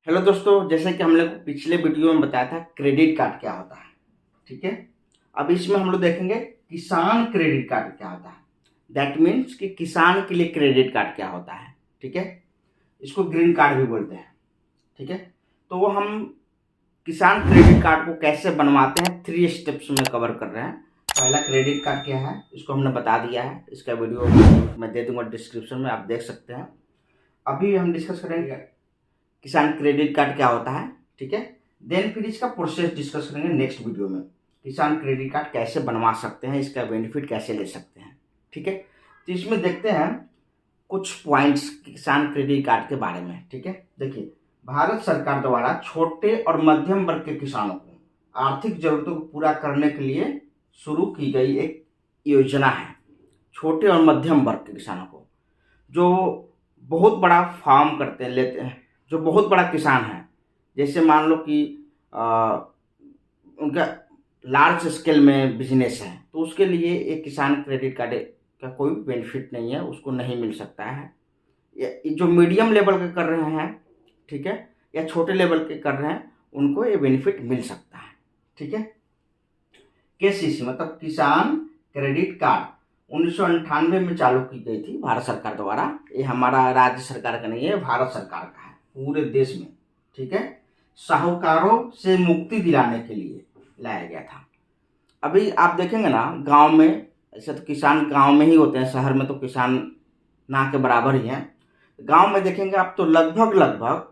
Hello दोस्तों, जैसे कि हम लोग पिछले वीडियो में बताया था क्रेडिट कार्ड क्या होता है। ठीक है, अब इसमें हम लोग देखेंगे किसान क्रेडिट कार्ड क्या होता है। दैट मीन्स कि किसान के लिए क्रेडिट कार्ड क्या होता है। ठीक है, इसको ग्रीन कार्ड भी बोलते हैं। ठीक है, तो वो हम किसान क्रेडिट कार्ड को कैसे बनवाते हैं 3 स्टेप्स में कवर कर रहे हैं। पहला क्रेडिट कार्ड क्या है इसको हमने बता दिया है, इसका वीडियो मैं दे दूंगा डिस्क्रिप्शन में, आप देख सकते हैं। अभी हम डिस्कस करेंगे किसान क्रेडिट कार्ड क्या होता है। ठीक है, देन फिर इसका प्रोसेस डिस्कस करेंगे नेक्स्ट वीडियो में। किसान क्रेडिट कार्ड कैसे बनवा सकते हैं, इसका बेनिफिट कैसे ले सकते हैं। ठीक है, तो इसमें देखते हैं कुछ पॉइंट्स किसान क्रेडिट कार्ड के बारे में। ठीक है, देखिए, भारत सरकार द्वारा छोटे और मध्यम वर्ग के किसानों को आर्थिक जरूरतों को पूरा करने के लिए शुरू की गई एक योजना है। छोटे और मध्यम वर्ग के किसानों को जो बहुत बड़ा फार्म करते लेते हैं, जो बहुत बड़ा किसान है, जैसे मान लो कि उनका लार्ज स्केल में बिजनेस है, तो उसके लिए एक किसान क्रेडिट कार्ड का कोई बेनिफिट नहीं है, उसको नहीं मिल सकता है। जो मीडियम लेवल के कर रहे हैं, ठीक है, या छोटे लेवल के कर रहे हैं, उनको ये बेनिफिट मिल सकता है। ठीक है, केसीसी मतलब किसान क्रेडिट कार्ड 1998 में चालू की गई थी भारत सरकार द्वारा। ये हमारा राज्य सरकार का नहीं है, भारत सरकार का है पूरे देश में। ठीक है, साहूकारों से मुक्ति दिलाने के लिए लाया गया था। अभी आप देखेंगे ना, गांव में ऐसे तो किसान गांव में ही होते हैं, शहर में तो किसान ना के बराबर ही हैं। गांव में देखेंगे आप तो लगभग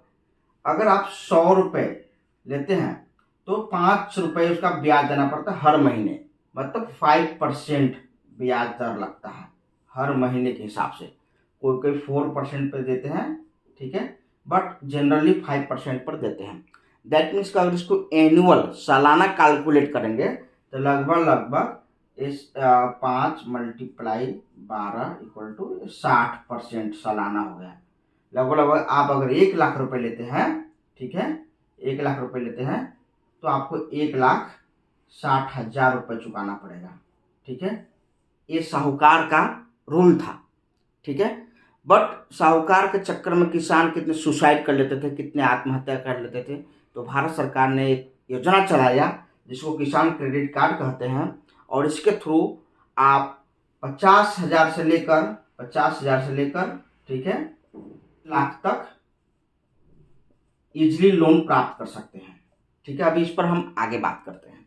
अगर आप 100 रुपये लेते हैं तो 5 रुपये उसका ब्याज देना पड़ता है हर महीने, मतलब 5% ब्याज दर लगता है हर महीने के हिसाब से। कोई कोई 4% पर देते हैं, ठीक है, बट जनरली 5% पर देते हैं। दैट मीन्स का अगर इसको एनुअल सालाना कैलकुलेट करेंगे तो लगभग इस 5 × 12 = 60% सालाना हो गया। लगभग आप अगर 1,00,000 रुपये लेते हैं, ठीक है, 1,00,000 रुपये लेते हैं तो आपको 1,60,000 रुपये चुकाना पड़ेगा। ठीक है, ये साहूकार का रूल था। ठीक है, बट साहूकार के चक्कर में किसान कितने सुसाइड कर लेते थे, कितने आत्महत्या कर लेते थे। तो भारत सरकार ने एक योजना चलाया जिसको किसान क्रेडिट कार्ड कहते हैं, और इसके थ्रू आप 50,000 से लेकर ठीक है लाख तक इजीली लोन प्राप्त कर सकते हैं। ठीक है, अभी इस पर हम आगे बात करते हैं।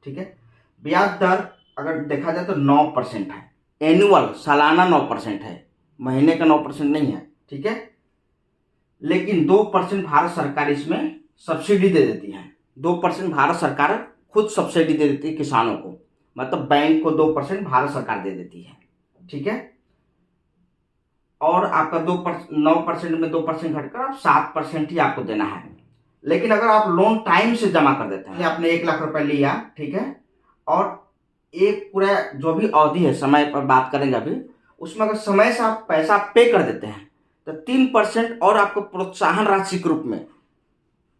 ठीक है, ब्याज दर अगर देखा जाए तो 9% है, एनुअल सालाना 9% है, महीने का 9% नहीं है। ठीक है, लेकिन 2% भारत सरकार इसमें सब्सिडी दे देती है। 2% भारत सरकार खुद सब्सिडी दे देती है किसानों को, मतलब बैंक को 2% भारत सरकार दे देती है। ठीक है, और आपका 9% में 2% घटकर आप 7% ही आपको देना है। लेकिन अगर आप लोन टाइम से जमा कर देते हैं, आपने 1,00,000 रुपये लिया, ठीक है, और एक पूरा जो भी अवधि है, समय पर बात करेंगे अभी, उसमें अगर समय से आप पैसा पे कर देते हैं तो 3% और आपको प्रोत्साहन राशि के रूप में,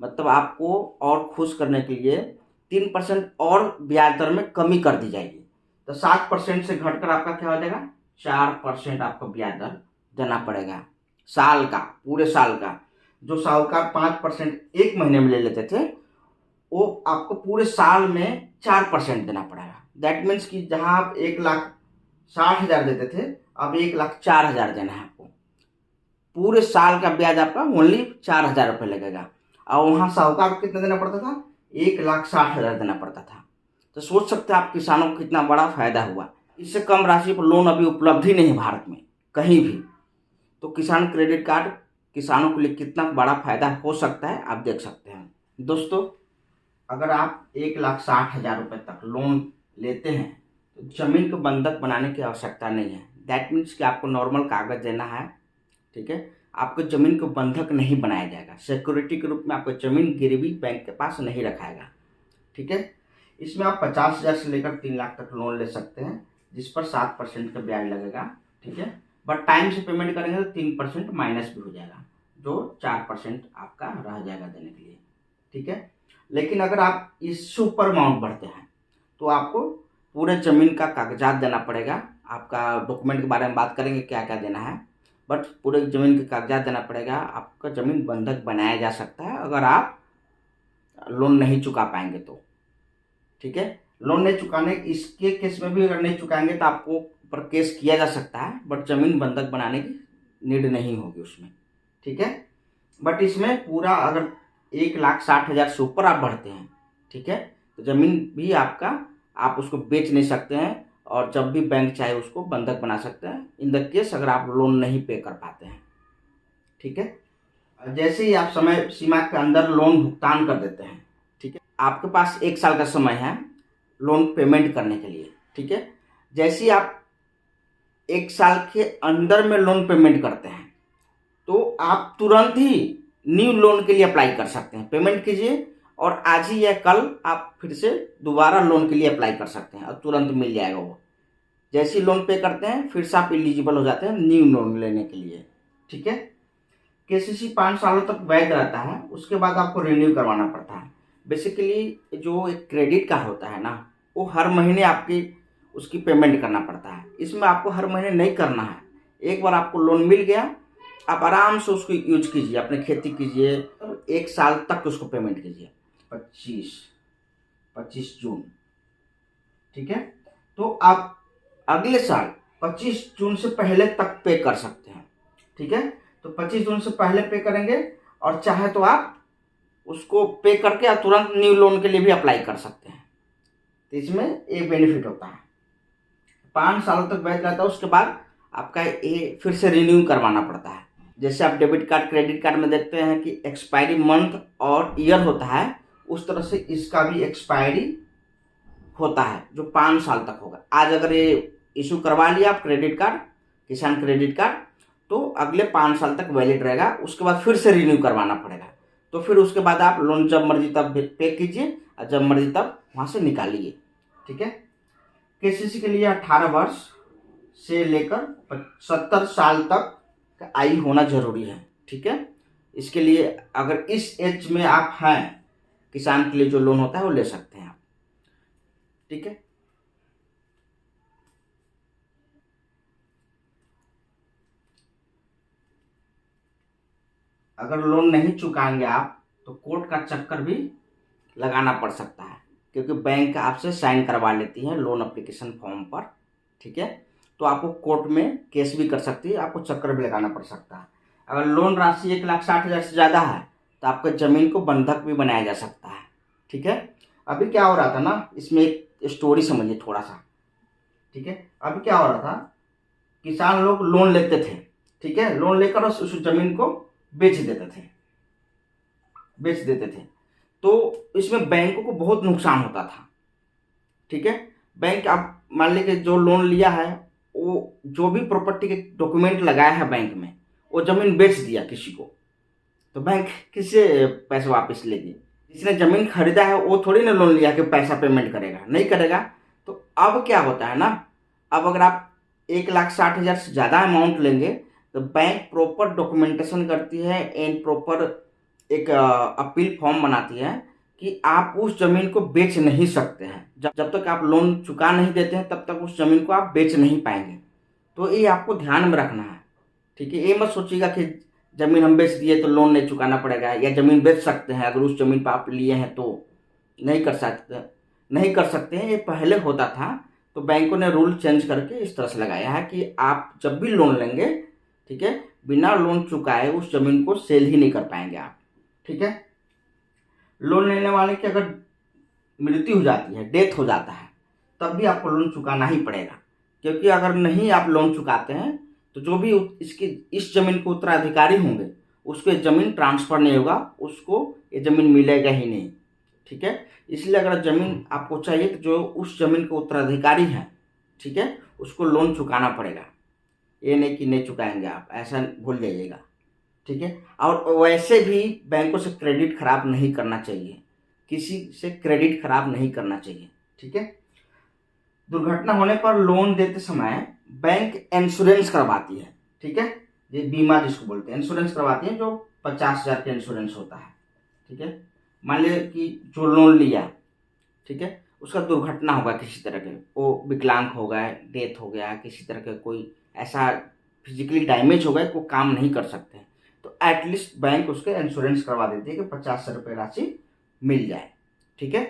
मतलब आपको और खुश करने के लिए 3% और ब्याज दर में कमी कर दी जाएगी। तो 7% से घटकर आपका क्या हो जाएगा, 4% आपको ब्याज दर देना पड़ेगा साल का, पूरे साल का। जो साहूकार 5% एक महीने में ले लेते थे, वो आपको पूरे साल में 4% देना पड़ेगा। दैट मीन्स कि जहां आप 1,60,000 देते थे, अब 1,04,000 देना है आपको। पूरे साल का ब्याज आपका ओनली 4,000 रुपये लगेगा, और वहां साहूकार को कितना देना पड़ता था, 1,60,000 देना पड़ता था। तो सोच सकते हैं आप किसानों को कितना बड़ा फायदा हुआ। इससे कम राशि पर लोन अभी उपलब्ध ही नहीं भारत में कहीं भी। तो किसान क्रेडिट कार्ड किसानों के लिए कितना बड़ा फायदा हो सकता है आप देख सकते हैं। दोस्तों, अगर आप 1,60,000 रुपये तक लोन लेते हैं तो जमीन को बंधक बनाने की आवश्यकता नहीं है। दैट मीन्स कि आपको नॉर्मल कागज देना है। ठीक है, आपको जमीन को बंधक नहीं बनाया जाएगा, सिक्योरिटी के रूप में आपको जमीन गिरवी बैंक के पास नहीं रखाएगा। ठीक है, इसमें आप 50,000 से लेकर 3,00,000 तक लोन ले सकते हैं, जिस पर 7% का ब्याज लगेगा। ठीक है, बट टाइम से पेमेंट करेंगे तो 3% माइनस भी हो जाएगा, जो 4% आपका रह जाएगा देने के लिए। ठीक है, लेकिन अगर आप इस सुपर अमाउंट भरते हैं तो आपको पूरे ज़मीन का कागजात देना पड़ेगा। आपका डॉक्यूमेंट के बारे में बात करेंगे क्या क्या देना है, बट पूरे ज़मीन के कागजात देना पड़ेगा। आपका ज़मीन बंधक बनाया जा सकता है अगर आप लोन नहीं चुका पाएंगे तो, ठीक है। लोन नहीं चुकाने इसके केस में भी अगर नहीं चुकाएंगे तो आपको ऊपर केस किया जा सकता है, बट ज़मीन बंधक बनाने की नीड नहीं होगी उसमें, ठीक है। बट इसमें पूरा अगर 1,60,000 से ऊपर आप बढ़ते हैं, ठीक है, तो ज़मीन भी आपका आप उसको बेच नहीं सकते हैं, और जब भी बैंक चाहे उसको बंधक बना सकते हैं इन द केस अगर आप लोन नहीं पे कर पाते हैं, ठीक है। जैसे ही आप समय सीमा के अंदर लोन भुगतान कर देते हैं, ठीक है, आपके पास 1 साल का समय है लोन पेमेंट करने के लिए, ठीक है। जैसे ही आप 1 साल के अंदर में लोन पेमेंट करते हैं तो आप तुरंत ही न्यू लोन के लिए अप्लाई कर सकते हैं। पेमेंट कीजिए और आज ही या कल आप फिर से दोबारा लोन के लिए अप्लाई कर सकते हैं और तुरंत मिल जाएगा वो। जैसे ही लोन पे करते हैं फिर से आप एलिजिबल हो जाते हैं न्यू लोन लेने के लिए, ठीक है। केसीसी 5 सालों तक वैध रहता है, उसके बाद आपको रिन्यू करवाना पड़ता है। बेसिकली जो एक क्रेडिट कार्ड होता है ना, वो हर महीने आपकी उसकी पेमेंट करना पड़ता है। इसमें आपको हर महीने नहीं करना है। एक बार आपको लोन मिल गया, आप आराम से उसको यूज कीजिए, अपने खेती कीजिए, 1 साल तक उसको पेमेंट कीजिए। 25 जून, ठीक है। तो आप अगले साल 25 जून से पहले तक पे कर सकते हैं, ठीक है। तो 25 जून से पहले पे करेंगे और चाहे तो आप उसको पे करके आप तुरंत न्यू लोन के लिए भी अप्लाई कर सकते हैं। तो इसमें एक बेनिफिट होता है, 5 साल तक वैध रहता है। उसके बाद आपका ये फिर से रिन्यू करवाना पड़ता है। जैसे आप डेबिट कार्ड क्रेडिट कार्ड में देखते हैं कि एक्सपायरी मंथ और ईयर होता है, उस तरह से इसका भी एक्सपायरी होता है जो 5 साल तक होगा। आज अगर ये इशू करवा लिया आप क्रेडिट कार्ड, किसान क्रेडिट कार्ड, तो अगले 5 साल तक वैलिड रहेगा। उसके बाद फिर से रिन्यू करवाना पड़ेगा। तो फिर उसके बाद आप लोन जब मर्जी तब पे कीजिए और जब मर्जी तब वहाँ से निकालिए, ठीक है। केसीसी के लिए 18 वर्ष से लेकर 70 साल तक का आयु होना जरूरी है, ठीक है। इसके लिए अगर इस एज में आप हैं, किसान के लिए जो लोन होता है वो ले सकते हैं आप, ठीक है। अगर लोन नहीं चुकाएंगे आप तो कोर्ट का चक्कर भी लगाना पड़ सकता है, क्योंकि बैंक आपसे साइन करवा लेती है लोन एप्लीकेशन फॉर्म पर, ठीक है। तो आपको कोर्ट में केस भी कर सकती है, आपको चक्कर भी लगाना पड़ सकता है। अगर लोन राशि 1,60,000 से ज़्यादा है तो आपके ज़मीन को बंधक भी बनाया जा सकता है, ठीक है। अभी क्या हो रहा था ना, इसमें एक स्टोरी समझिए थोड़ा सा, ठीक है। अभी क्या हो रहा था, किसान लोग लोन लेते थे, ठीक है, लोन लेकर उस ज़मीन को बेच देते थे। तो इसमें बैंकों को बहुत नुकसान होता था, ठीक है। बैंक आप मान लीजिए जो लोन लिया है वो जो भी प्रॉपर्टी के डॉक्यूमेंट लगाया है बैंक में, वो ज़मीन बेच दिया किसी को, तो बैंक किससे पैसे वापस लेगी? जिसने ज़मीन खरीदा है वो थोड़ी ना लोन लिया कि पैसा पेमेंट करेगा, नहीं करेगा। तो अब क्या होता है ना, अब अगर आप 1,60,000 से ज़्यादा अमाउंट लेंगे तो बैंक प्रॉपर डॉक्यूमेंटेशन करती है एंड प्रॉपर एक अपील फॉर्म बनाती है कि आप उस ज़मीन को बेच नहीं सकते हैं। जब तक आप लोन चुका नहीं देते हैं तब तक उस ज़मीन को आप बेच नहीं पाएंगे। तो ये आपको ध्यान में रखना है, ठीक है। ये मत सोचिएगा कि ज़मीन हम बेच दिए तो लोन नहीं चुकाना पड़ेगा, या ज़मीन बेच सकते हैं अगर उस ज़मीन पर आप लिए हैं तो नहीं कर सकते हैं। ये पहले होता था, तो बैंकों ने रूल चेंज करके इस तरह से लगाया है कि आप जब भी लोन लेंगे, ठीक है, बिना लोन चुकाए उस ज़मीन को सेल ही नहीं कर पाएंगे आप, ठीक है। लोन लेने वाले की अगर मृत्यु हो जाती है, डेथ हो जाता है, तब भी आपको लोन चुकाना ही पड़ेगा, क्योंकि अगर नहीं आप लोन चुकाते हैं तो जो भी इस ज़मीन के उत्तराधिकारी होंगे उसको ज़मीन ट्रांसफ़र नहीं होगा, उसको ये ज़मीन मिलेगा ही नहीं, ठीक है। इसलिए अगर ज़मीन आपको चाहिए तो जो उस ज़मीन के उत्तराधिकारी हैं, ठीक है, उसको लोन चुकाना पड़ेगा। ये नहीं कि नहीं चुकाएंगे आप, ऐसा भूल जाइएगा, ठीक है। और वैसे भी बैंकों से क्रेडिट खराब नहीं करना चाहिए, किसी से क्रेडिट खराब नहीं करना चाहिए, ठीक है। दुर्घटना होने पर लोन देते समय बैंक इंश्योरेंस करवाती है, ठीक है। ये बीमा जिसको बोलते हैं, इंश्योरेंस करवाती है, जो 50,000 का इंश्योरेंस होता है, ठीक है। मान लीजिए कि जो लोन लिया, ठीक है, उसका दुर्घटना होगा किसी तरह के, वो विकलांग हो गया, डेथ हो गया, किसी तरह का कोई ऐसा फिजिकली डैमेज हो गए, वो काम नहीं कर सकते हैं, तो एटलीस्ट बैंक उसके इंश्योरेंस करवा देती है कि 50 रुपये राशि मिल जाए। ठीक है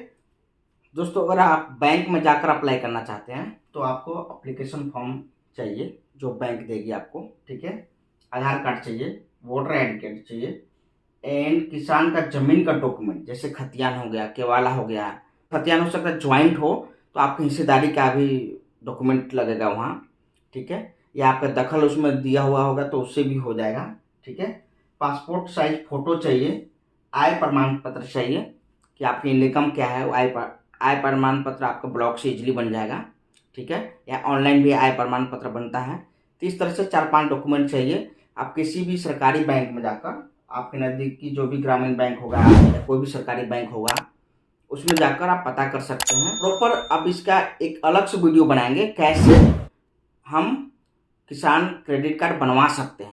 दोस्तों, अगर आप बैंक में जाकर अप्लाई करना चाहते हैं तो आपको अप्लीकेशन फॉर्म चाहिए जो बैंक देगी आपको। ठीक है, आधार कार्ड चाहिए, वोटर आई डी कार्ड चाहिए, एंड किसान का जमीन का डॉक्यूमेंट जैसे खतियान हो गया, केवाला हो गया। खतियान हो सकता है ज्वाइंट हो तो आपकी हिस्सेदारी का भी डॉक्यूमेंट लगेगा वहाँ। ठीक है, या आपका दखल उसमें दिया हुआ होगा तो उससे भी हो जाएगा। ठीक है, पासपोर्ट साइज फोटो चाहिए, आय प्रमाण पत्र चाहिए कि आपकी इनकम क्या है, वो आय प्रमाण पत्र आपका ब्लॉक से इजीली बन जाएगा। ठीक है, या ऑनलाइन भी आय प्रमाण पत्र बनता है। तो इस तरह से 4-5 डॉक्यूमेंट चाहिए। आप किसी भी सरकारी बैंक में जाकर, आपके नज़दीकी जो भी ग्रामीण बैंक होगा या कोई भी सरकारी बैंक होगा, उसमें जाकर आप पता कर सकते हैं प्रॉपर। अब इसका एक अलग से वीडियो बनाएंगे कैसे हम किसान क्रेडिट कार्ड बनवा सकते हैं।